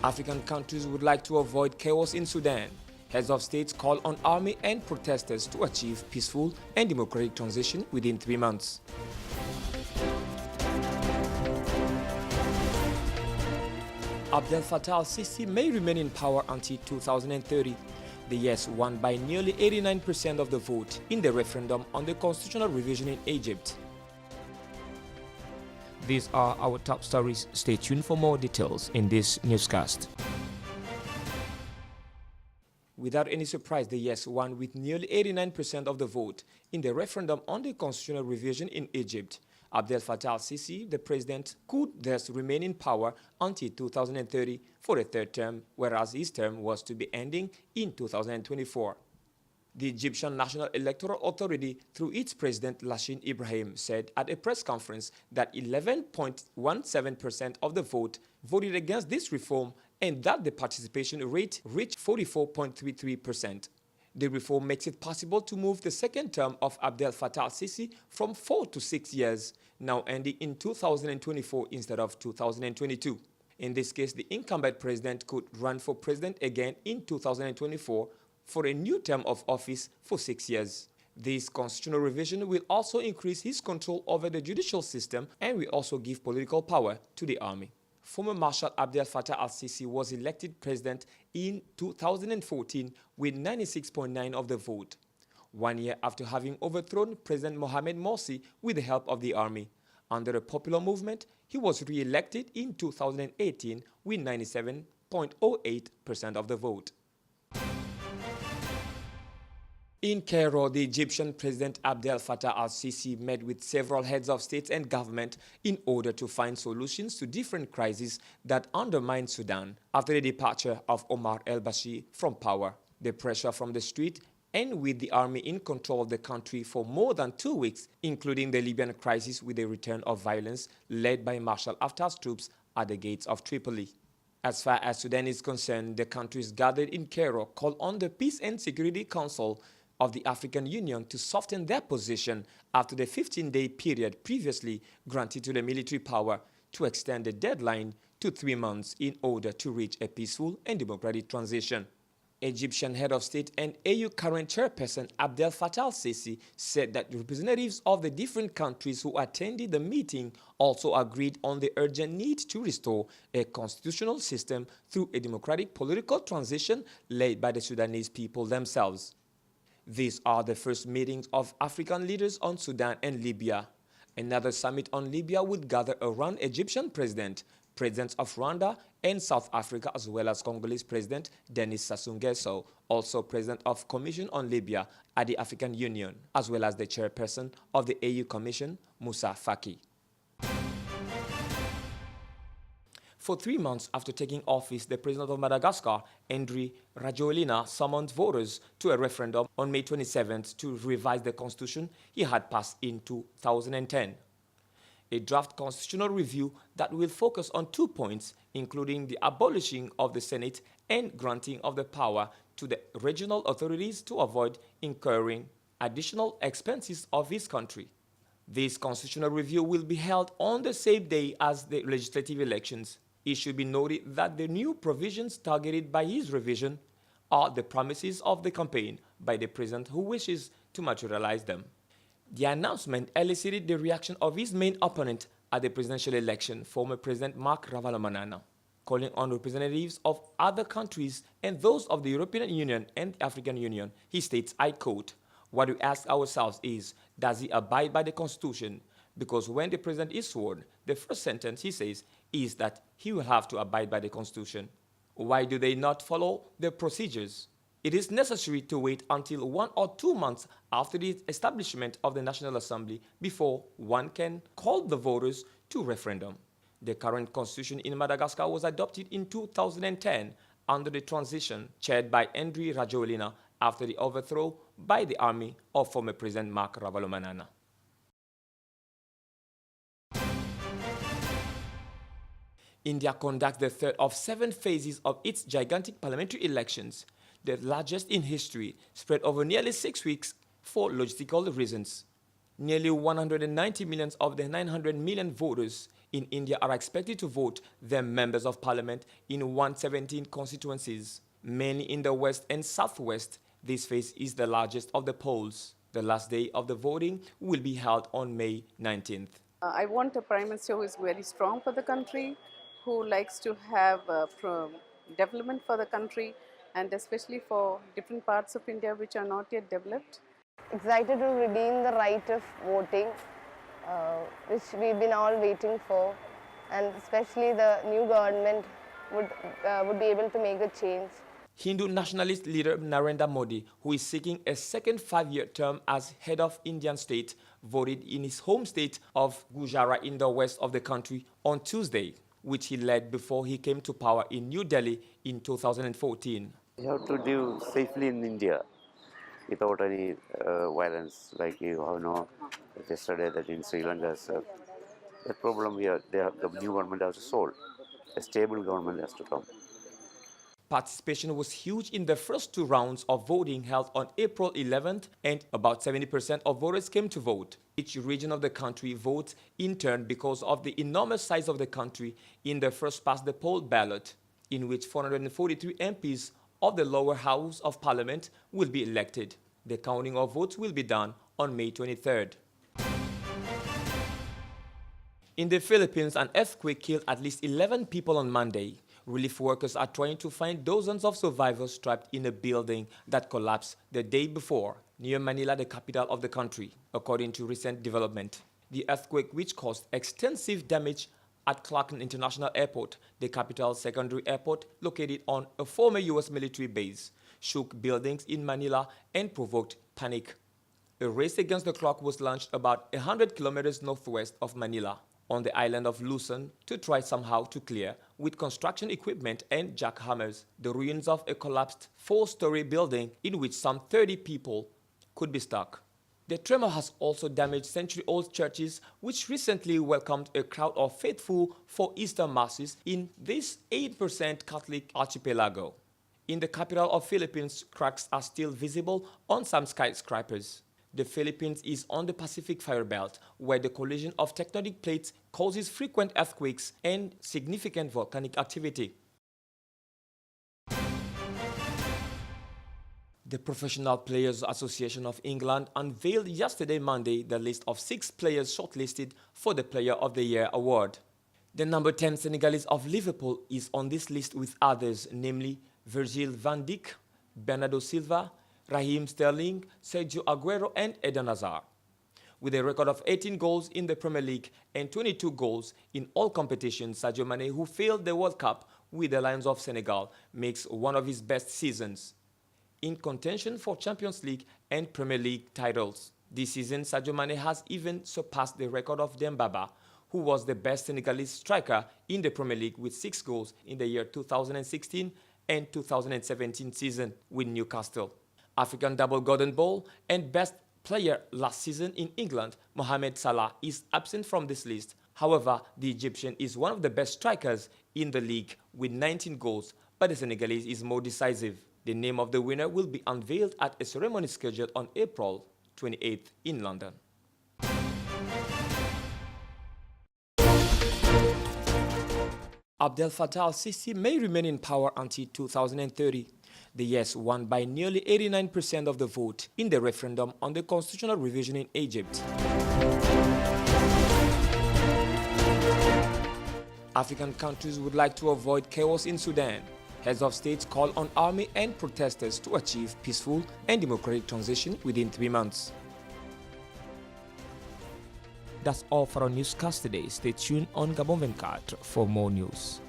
African countries would like to avoid chaos in Sudan. Heads of states call on army and protesters to achieve peaceful and democratic transition within 3 months. Abdel Fattah al-Sisi may remain in power until 2030. The yes won by nearly 89% of the vote in the referendum on the constitutional revision in Egypt. These are our top stories. Stay tuned for more details in this newscast. Without any surprise, the yes won with nearly 89% of the vote in the referendum on the constitutional revision in Egypt. Abdel Fattah al-Sisi, the president, could thus remain in power until 2030 for a third term, whereas his term was to be ending in 2024. The Egyptian National Electoral Authority, through its president Lashin Ibrahim, said at a press conference that 11.17% of the vote voted against this reform and that the participation rate reached 44.33%. The reform makes it possible to move the second term of Abdel Fattah al-Sisi from 4 to 6 years, now ending in 2024 instead of 2022. In this case, the incumbent president could run for president again in 2024 for a new term of office for 6 years. This constitutional revision will also increase his control over the judicial system and will also give political power to the army. Former Marshal Abdel Fattah al-Sisi was elected president in 2014 with 96.9% of the vote, 1 year after having overthrown President Mohamed Morsi with the help of the army. Under a popular movement, he was re-elected in 2018 with 97.08% of the vote. In Cairo, the Egyptian President Abdel Fattah al-Sisi met with several heads of state and government in order to find solutions to different crises that undermine Sudan after the departure of Omar el-Bashir from power. The pressure from the street and with the army in control of the country for more than 2 weeks, including the Libyan crisis with the return of violence led by Marshal Haftar's troops at the gates of Tripoli. As far as Sudan is concerned, the countries gathered in Cairo called on the Peace and Security Council of the African Union to soften their position after the 15-day period previously granted to the military power to extend the deadline to 3 months in order to reach a peaceful and democratic transition. Egyptian head of state and AU current chairperson Abdel Fattah al-Sisi said that representatives of the different countries who attended the meeting also agreed on the urgent need to restore a constitutional system through a democratic political transition led by the Sudanese people themselves. These are the first meetings of African leaders on Sudan and Libya. Another summit on Libya would gather around Egyptian presidents of Rwanda and South Africa, as well as Congolese President Denis Sassou Nguesso, also President of Commission on Libya at the African Union, as well as the chairperson of the AU Commission, Moussa Faki. For 3 months after taking office, the president of Madagascar, Andry Rajoelina, summoned voters to a referendum on May 27th to revise the constitution he had passed in 2010. A draft constitutional review that will focus on 2 points, including the abolishing of the Senate and granting of the power to the regional authorities to avoid incurring additional expenses of his country. This constitutional review will be held on the same day as the legislative elections. It should be noted that the new provisions targeted by his revision are the promises of the campaign by the president who wishes to materialize them. The announcement elicited the reaction of his main opponent at the presidential election, former President Marc Ravalomanana, calling on representatives of other countries and those of the European Union and the African Union. He states, I quote, "What we ask ourselves is, does he abide by the Constitution? Because when the president is sworn, the first sentence he says is that he will have to abide by the Constitution. Why do they not follow the procedures? It is necessary to wait until 1 or 2 months after the establishment of the National Assembly before one can call the voters to referendum." The current constitution in Madagascar was adopted in 2010 under the transition chaired by Andry Rajoelina after the overthrow by the army of former President Marc Ravalomanana. India conducts the third of 7 phases of its gigantic parliamentary elections, the largest in history, spread over nearly 6 weeks for logistical reasons. Nearly 190 million of the 900 million voters in India are expected to vote their members of parliament in 117 constituencies, mainly in the west and southwest. This phase is the largest of the polls. The last day of the voting will be held on May 19th. I want a Prime Minister who is very strong for the country, who likes to have development for the country, and especially for different parts of India which are not yet developed. Excited to redeem the right of voting, which we've been all waiting for, and especially the new government would be able to make a change. Hindu nationalist leader Narendra Modi, who is seeking a second 5-year term as head of Indian state, voted in his home state of Gujarat in the west of the country on Tuesday, which he led before he came to power in New Delhi in 2014. We have to live safely in India without any violence, like you know yesterday that in Sri Lanka. That problem the new government has to solve. A stable government has to come. Participation was huge in the first 2 rounds of voting held on April 11th, and about 70% of voters came to vote. Each region of the country votes in turn because of the enormous size of the country in the first past the poll ballot, in which 443 MPs of the lower house of parliament will be elected. The counting of votes will be done on May 23rd. In the Philippines, an earthquake killed at least 11 people on Monday. Relief workers are trying to find dozens of survivors trapped in a building that collapsed the day before near Manila, the capital of the country, according to recent development. The earthquake, which caused extensive damage at Clark International Airport, the capital's secondary airport located on a former U.S. military base, shook buildings in Manila and provoked panic. A race against the clock was launched about 100 kilometers northwest of Manila, on the island of Luzon, to try somehow to clear, with construction equipment and jackhammers, the ruins of a collapsed 4-story building in which some 30 people could be stuck. The tremor has also damaged century-old churches, which recently welcomed a crowd of faithful for Easter masses in this 8% Catholic archipelago. In the capital of Philippines, cracks are still visible on some skyscrapers. The Philippines is on the Pacific Fire Belt, where the collision of tectonic plates causes frequent earthquakes and significant volcanic activity. The Professional Players Association of England unveiled yesterday Monday the list of 6 players shortlisted for the Player of the Year award. The number 10 Senegalese of Liverpool is on this list with others, namely Virgil van Dijk, Bernardo Silva, Raheem Sterling, Sergio Aguero and Eden Hazard. With a record of 18 goals in the Premier League and 22 goals in all competitions, Sadio Mane, who failed the World Cup with the Lions of Senegal, makes one of his best seasons. In contention for Champions League and Premier League titles. This season, Sadio Mane has even surpassed the record of Dembaba, who was the best Senegalese striker in the Premier League with 6 goals in the year 2016 and 2017 season with Newcastle. African double Golden Ball and best player last season in England, Mohamed Salah, is absent from this list. However, the Egyptian is one of the best strikers in the league with 19 goals, but the Senegalese is more decisive. The name of the winner will be unveiled at a ceremony scheduled on April 28th in London. Abdel Fattah al-Sisi may remain in power until 2030. The yes won by nearly 89% of the vote in the referendum on the constitutional revision in Egypt. African countries would like to avoid chaos in Sudan. Heads of states call on army and protesters to achieve peaceful and democratic transition within 3 months. That's all for our newscast today. Stay tuned on Gabon 24 for more news.